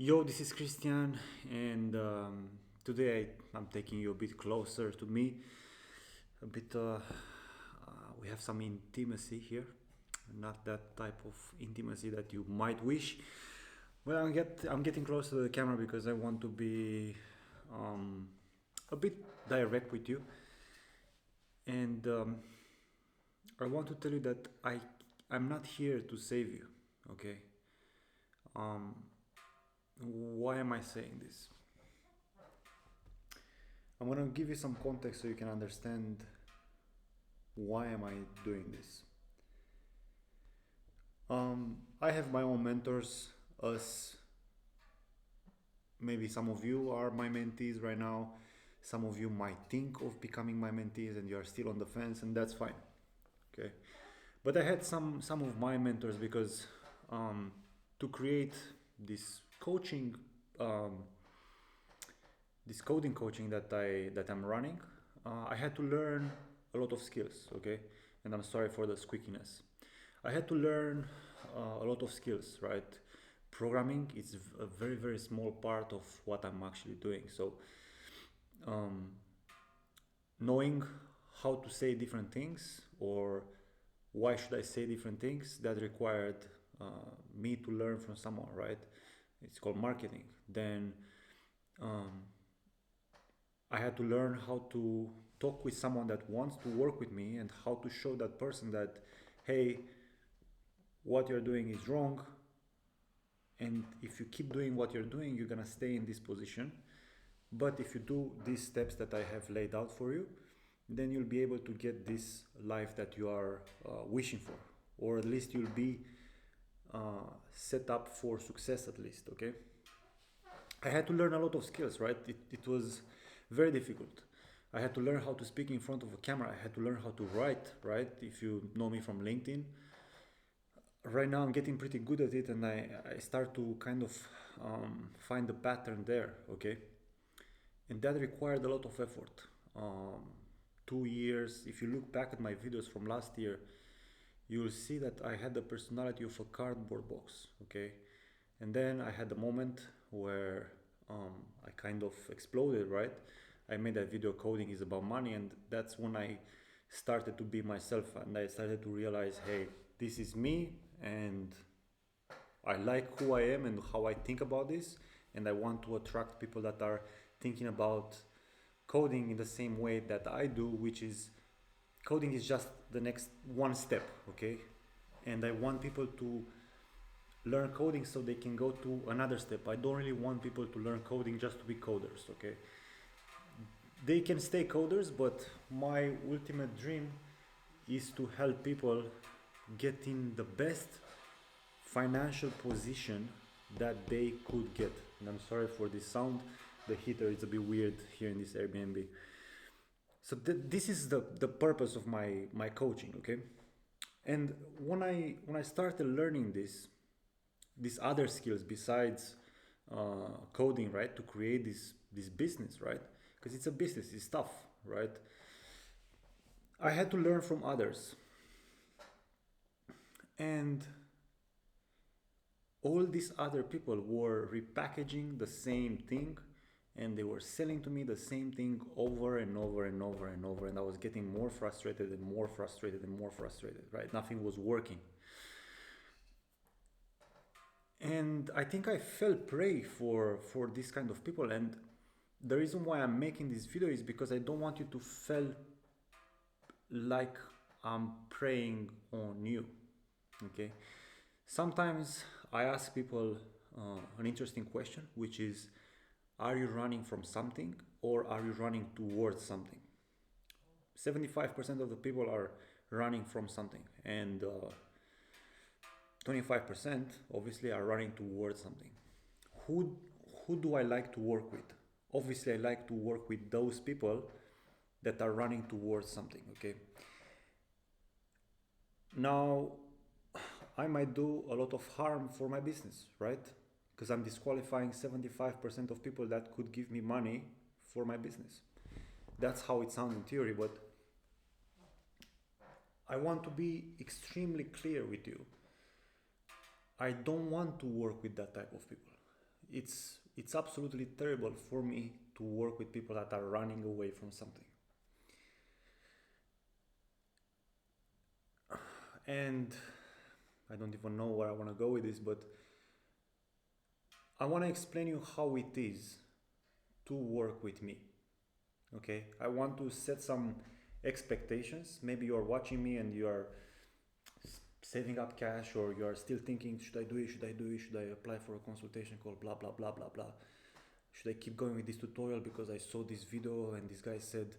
Yo, this is Christian, and today I'm taking you a bit closer to me. A bit, we have some intimacy here, not that type of intimacy that you might wish. Well, I'm getting close to the camera because I want to be um, a bit direct with you, and I want to tell you that I'm not here to save you. Okay. Um, why am I saying this? I'm gonna give you some context so you can understand why am I doing this. I have my own mentors, as maybe some of you are my mentees right now. Some of you might think of becoming my mentees and you are still on the fence, and that's fine. Okay, but I had some of my mentors because um, to create this coaching, um, this coding coaching that I'm running, I had to learn a lot of skills. Okay, and I'm sorry for the squeakiness. I had to learn a lot of skills, right? Programming is a very small part of what I'm actually doing. So um, knowing how to say different things, or why should I say different things, that required me to learn from someone, right? It's called marketing. Then um, I had to learn how to talk with someone that wants to work with me and how to show that person that, hey, what you're doing is wrong, and if you keep doing what you're doing, you're gonna stay in this position. But if you do these steps that I have laid out for you, then you'll be able to get this life that you are wishing for, or at least you'll be set up for success at least. Okay, I had to learn a lot of skills, right? It was very difficult. I had to learn how to speak in front of a camera. I had to learn how to write, right? If you know me from LinkedIn, right now I'm getting pretty good at it, and I start to kind of find the pattern there. Okay, and that required a lot of effort. 2 years, if you look back at my videos from last year, you will see that I had the personality of a cardboard box. Okay, and then I had a moment where I kind of exploded, right? I made that video, coding is about money, and that's when I started to be myself, and I started to realize, hey, this is me, and I like who I am and how I think about this, and I want to attract people that are thinking about coding in the same way that I do, which is coding is just the next one step. Okay, and I want people to learn coding so they can go to another step. I don't really want people to learn coding just to be coders. Okay, they can stay coders, but my ultimate dream is to help people get in the best financial position that they could get. And I'm sorry for this sound, the heater is a bit weird here in this Airbnb. So this is the purpose of my coaching. Okay, and when I started learning these other skills besides coding, right, to create this business, right, because it's a business, it's tough, right, I had to learn from others, and all these other people were repackaging the same thing, and they were selling to me the same thing over and over and over and over, and I was getting more frustrated and more frustrated and more frustrated, right? Nothing was working. And I think I fell prey for this kind of people, and the reason why I'm making this video is because I don't want you to feel like I'm preying on you. Okay, sometimes I ask people an interesting question, which is, are you running from something or are you running towards something? 75% of the people are running from something, and 25% obviously are running towards something. Who, who do I like to work with? Obviously, I like to work with those people that are running towards something. Okay, now I might do a lot of harm for my business, right? Because I'm disqualifying 75% of people that could give me money for my business. That's how it sounds in theory, but I want to be extremely clear with you. I don't want to work with that type of people. it's absolutely terrible for me to work with people that are running away from something. And I don't even know where I want to go with this, but I want to explain you how it is to work with me. Okay, I want to set some expectations. Maybe you are watching me and you are saving up cash, or you are still thinking, should I do it? Should I do it? Should I apply for a consultation call? Blah blah blah blah blah. Should I keep going with this tutorial because I saw this video and this guy said,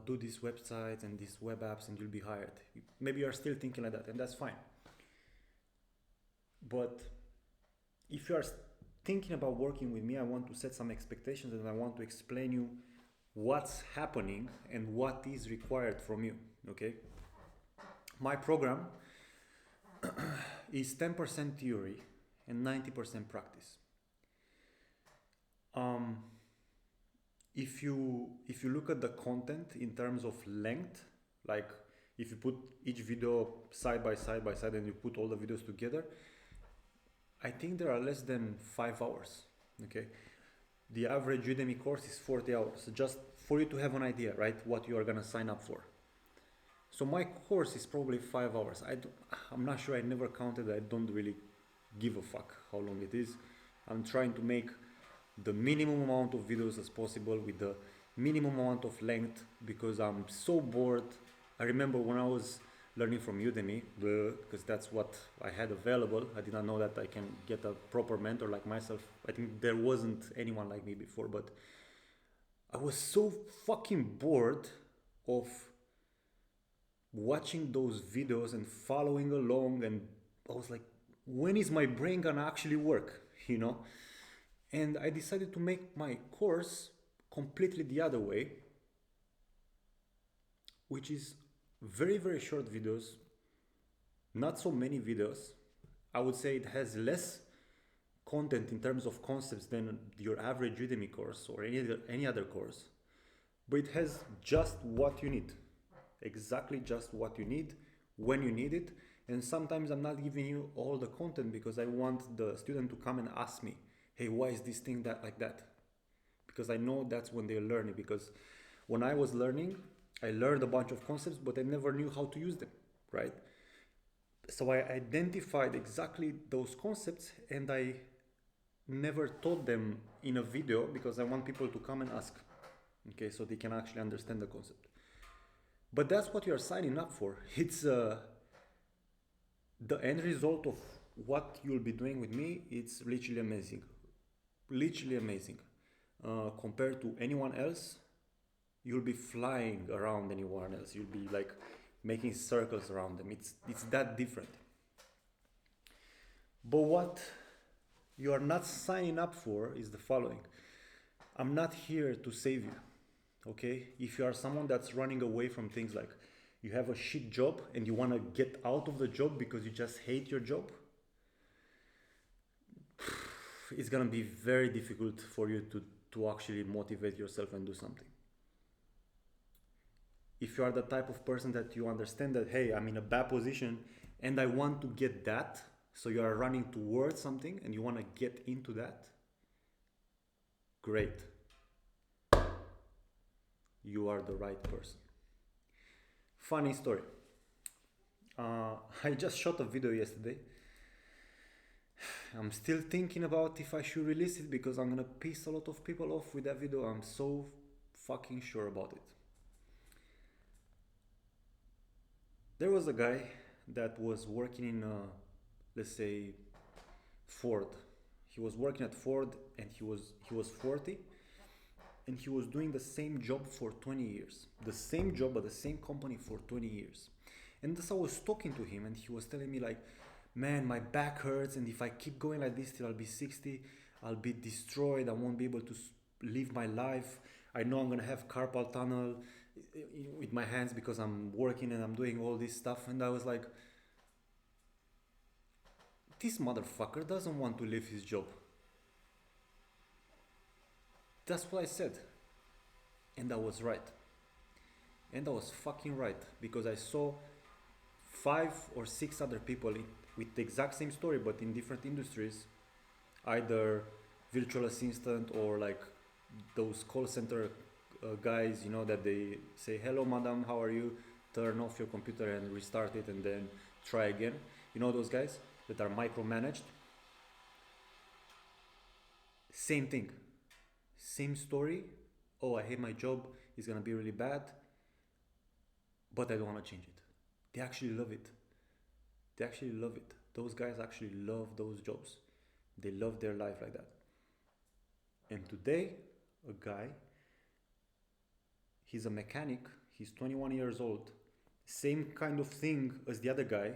do this website and these web apps and you'll be hired. Maybe you are still thinking like that, and that's fine. But if you are thinking about working with me, I want to set some expectations and I want to explain you what's happening and what is required from you. Okay, my program is 10% theory and 90% practice. If you look at the content in terms of length, like if you put each video side by side and you put all the videos together, I think there are less than 5 hours. Okay, the average Udemy course is 40 hours, just for you to have an idea, right, what you are gonna sign up for. So my course is probably 5 hours. I'm not sure, I never counted. I don't really give a fuck how long it is. I'm trying to make the minimum amount of videos as possible with the minimum amount of length, because I'm so bored. I remember when I was learning from Udemy, because that's what I had available. I did not know that I can get a proper mentor like myself. I think there wasn't anyone like me before, but I was so fucking bored of watching those videos and following along, and I was like, when is my brain gonna actually work, you know? And I decided to make my course completely the other way, which is very, very short videos, not so many videos. I would say it has less content in terms of concepts than your average Udemy course or any other course, but it has just what you need, exactly just what you need when you need it. And sometimes I'm not giving you all the content because I want the student to come and ask me, hey, why is this thing that like that? Because I know that's when they're learning. Because when I was learning, I learned a bunch of concepts, but I never knew how to use them, right? So I identified exactly those concepts and I never taught them in a video because I want people to come and ask, okay, so they can actually understand the concept. But that's what you're signing up for. It's the end result of what you'll be doing with me. It's literally amazing. Literally amazing. Compared to anyone else, you'll be flying around anyone else. You'll be like making circles around them. It's that different. But what you are not signing up for is the following. I'm not here to save you. Okay? If you are someone that's running away from things, like you have a shit job and you want to get out of the job because you just hate your job, it's gonna be very difficult for you to actually motivate yourself and do something. If you are the type of person that you understand that, hey, I'm in a bad position and I want to get that, so you are running towards something and you want to get into that, great. You are the right person. Funny story. I just shot a video yesterday. I'm still thinking about if I should release it because I'm gonna piss a lot of people off with that video. I'm so fucking sure about it. There was a guy that was working in, let's say, Ford. He was working at Ford and he was 40 and he was doing the same job for 20 years. The same job at the same company for 20 years. And thus I was talking to him and he was telling me like, man, my back hurts and if I keep going like this till I'll be 60, I'll be destroyed. I won't be able to live my life. I know I'm gonna have carpal tunnel with my hands because I'm working and I'm doing all this stuff. And I was like, this motherfucker doesn't want to leave his job. That's what I said. And I was right. And I was fucking right, because I saw 5 or 6 other people with the exact same story but in different industries either virtual assistant or like those call center guys, you know, that they say, hello, madam, how are you? Turn off your computer and restart it and then try again. You know, those guys that are micromanaged? Same thing, same story. Oh, I hate my job, it's gonna be really bad, but I don't wanna change it. They actually love it. They actually love it. Those guys actually love those jobs. They love their life like that. And today, a guy, he's a mechanic, he's 21 years old, same kind of thing as the other guy,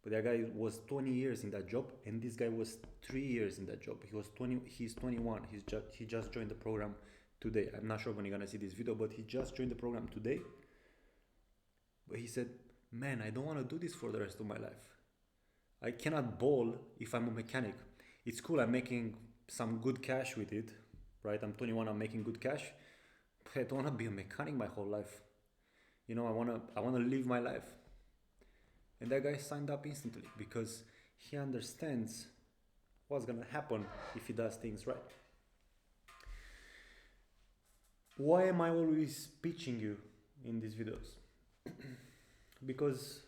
but that guy was 20 years in that job, and this guy was 3 years in that job. He was 20. He's 21. He just joined the program today. I'm not sure when you're gonna see this video, but he just joined the program today. But he said, "Man, I don't want to do this for the rest of my life. I cannot bowl if I'm a mechanic. It's cool. I'm making some good cash with it, right? I'm 21. I'm making good cash. But I don't want to be a mechanic my whole life. You know, I wanna live my life." And that guy signed up instantly because he understands what's gonna happen if he does things right. Why am I always pitching you in these videos? Because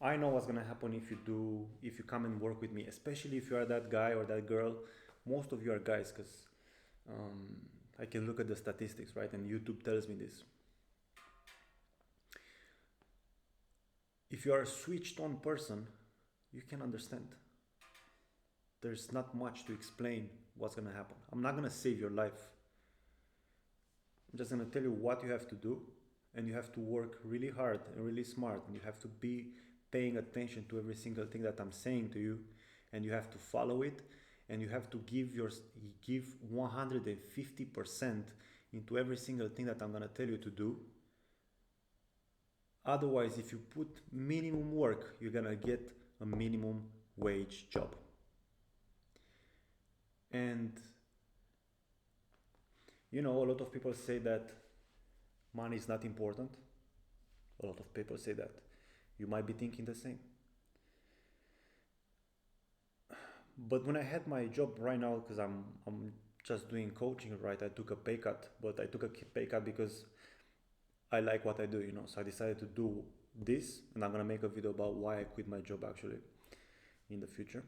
I know what's gonna happen if you come and work with me, especially if you are that guy or that girl. Most of you are guys, because I can look at the statistics, right? And YouTube tells me this. If you are a switched on person, you can understand. There's not much to explain what's gonna happen. I'm not gonna save your life. I'm just gonna tell you what you have to do, and you have to work really hard and really smart, and you have to be paying attention to every single thing that I'm saying to you, and you have to follow it, and you have to give 150% into every single thing that I'm gonna tell you to do. Otherwise, if you put minimum work, you're gonna get a minimum wage job. And you know, a lot of people say that money is not important. A lot of people say that. You might be thinking the same. But when I had my job right now, because I'm just doing coaching, right? I took a pay cut, but I took a pay cut because I like what I do, you know. So I decided to do this, and I'm gonna make a video about why I quit my job actually in the future.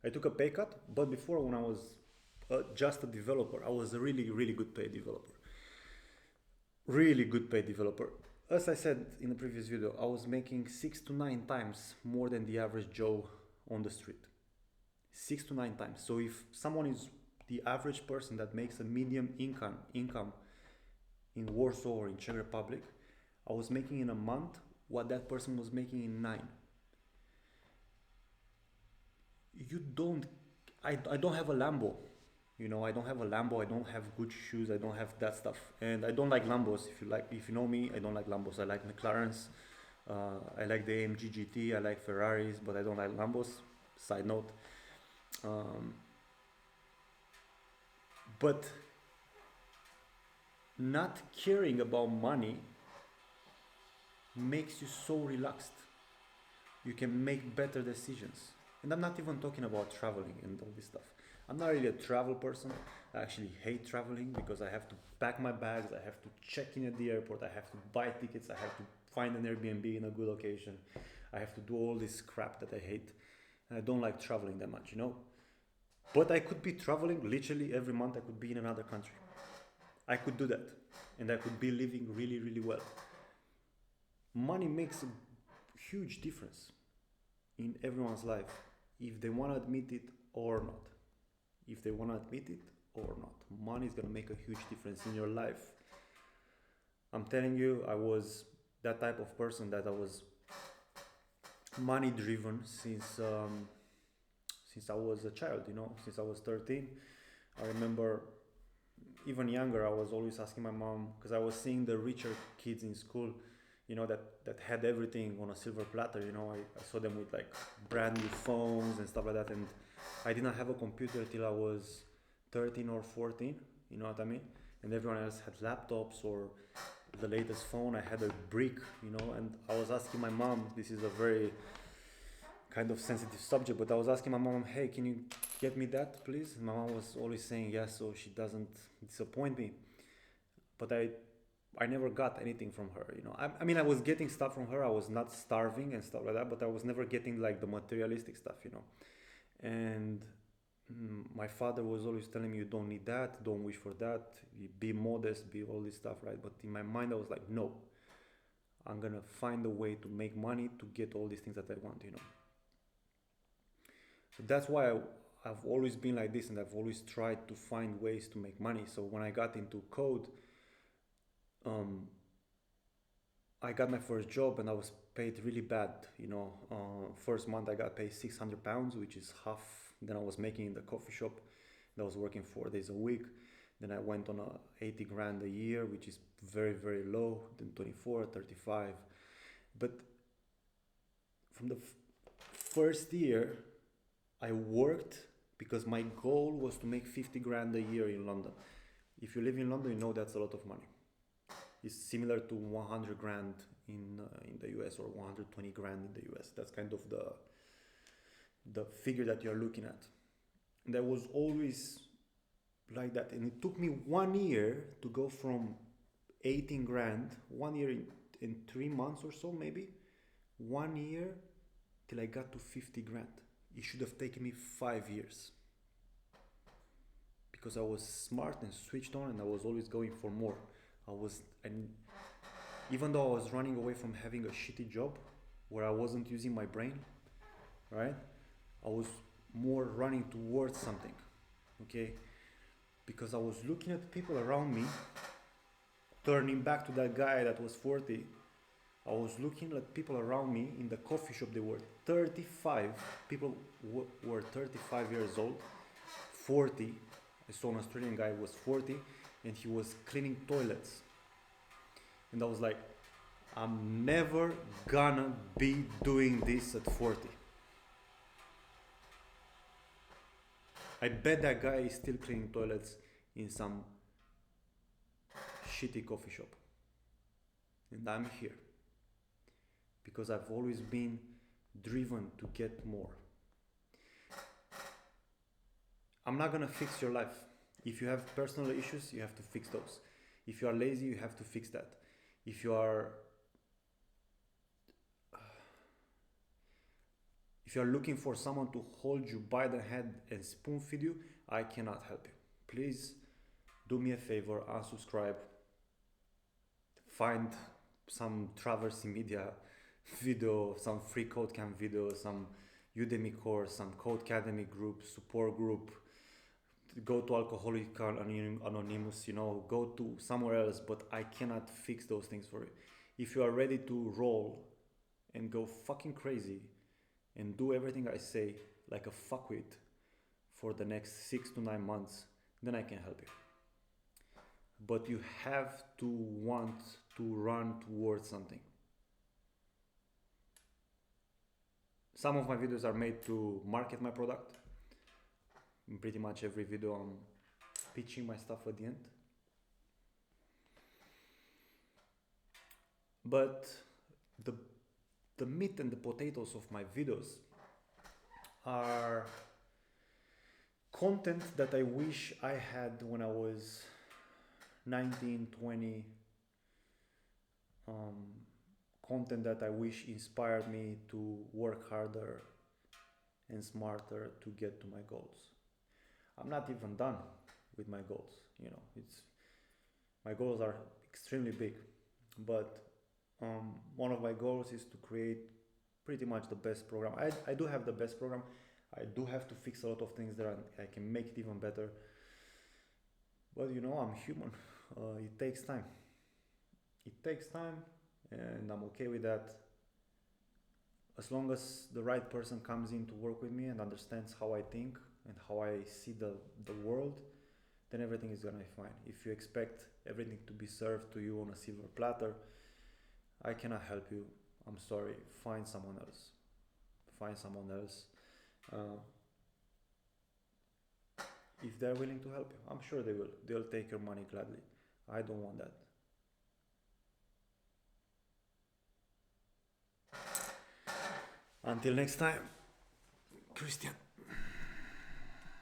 I took a pay cut, but before, when I was just a developer, I was a really, really good paid developer. Really good paid developer. As I said in the previous video, I was making 6 to 9 times more than the average Joe on the street. 6 to 9 times. So if someone is the average person that makes a medium income in Warsaw or in Czech Republic, I was making in a month what that person was making in 9. I don't have a Lambo. You know, I don't have a Lambo, I don't have Gucci shoes, I don't have that stuff. And I don't like Lambos. If you know me, I don't like Lambos. I like McLarens, I like the AMG GT, I like Ferraris, but I don't like Lambos. Side note. But not caring about money makes you so relaxed. You can make better decisions. And I'm not even talking about traveling and all this stuff. I'm not really a travel person. I actually hate traveling because I have to pack my bags, I have to check in at the airport, I have to buy tickets, I have to find an Airbnb in a good location. I have to do all this crap that I hate. And I don't like traveling that much, you know. But I could be traveling literally every month. I could be in another country. I could do that. And I could be living really, really well. Money makes a huge difference in everyone's life, if they want to admit it or not. If they want to admit it or not. Money is going to make a huge difference in your life. I'm telling you, I was that type of person that I was money driven since I was a child, you know, since I was 13. I remember even younger, I was always asking my mom, because I was seeing the richer kids in school, you know, that had everything on a silver platter, you know. I saw them with like brand new phones and stuff like that, and I didn't have a computer till I was 13 or 14, you know what I mean? And everyone else had laptops or the latest phone. I had a brick, you know, and I was asking my mom, this is a very kind of sensitive subject, but I was asking my mom, hey, can you get me that, please? My mom was always saying yes, so she doesn't disappoint me. But I never got anything from her, you know. I mean, I was getting stuff from her. I was not starving and stuff like that, but I was never getting like the materialistic stuff, you know. And my father was always telling me, you don't need that, don't wish for that, be modest, be all this stuff, right? But in my mind, I was like, no, I'm gonna find a way to make money to get all these things that I want, you know. So that's why I've always been like this, and I've always tried to find ways to make money. So when I got into code, um, I got my first job and I was paid really bad. You know, first month I got paid £600, which is half than I was making in the coffee shop. And I was working 4 days a week. Then I went on a 80 grand a year, which is very, very low. Then 24, 35. But from the first year, I worked because my goal was to make 50 grand a year in London. If you live in London, you know that's a lot of money. It's similar to 100 grand in the US or 120 grand in the US. That's kind of the figure that you're looking at. And that was always like that. And it took me 1 year to go from 18 grand, 1 year in 3 months or so, maybe 1 year till I got to 50 grand. It should have taken me 5 years because I was smart and switched on and I was always going for more. And even though I was running away from having a shitty job where I wasn't using my brain, right? I was more running towards something, okay? Because I was looking at people around me, turning back to that guy that was 40. I was looking at people around me in the coffee shop. They were 35. People were 35 years old, 40. I saw an Australian guy who was 40 and he was cleaning toilets. And I was like, I'm never gonna be doing this at 40. I bet that guy is still cleaning toilets in some shitty coffee shop. And I'm here because I've always been driven to get more. I'm not gonna fix your life. If you have personal issues, you have to fix those. If you are lazy, you have to fix that. If you are looking for someone to hold you by the hand and spoon feed you, I cannot help you. Please do me a favor, unsubscribe, find some Traversy Media video, some free Codecamp video, some Udemy course, some Codecademy group, support group, go to Alcoholic Anonymous, you know, go to somewhere else, but I cannot fix those things for you. If you are ready to roll and go fucking crazy and do everything I say like a fuckwit for the next 6 to 9 months, then I can help you. But you have to want to run towards something. Some of my videos are made to market my product. In pretty much every video I'm pitching my stuff at the end. But the meat and the potatoes of my videos are content that I wish I had when I was 19, 20. Content that I wish inspired me to work harder and smarter to get to my goals. I'm not even done with my goals, you know. My goals are extremely big, but one of my goals is to create pretty much the best program. I do have the best program. I do have to fix a lot of things there and I can make it even better. But you know, I'm human. It takes time. It takes time and I'm okay with that. As long as the right person comes in to work with me and understands how I think and how I see the world, then everything is gonna be fine. If you expect everything to be served to you on a silver platter, I cannot help you. I'm sorry. Find someone else. Find someone else. If they're willing to help you, I'm sure they will. They'll take your money gladly. I don't want that. Until next time. Cristian.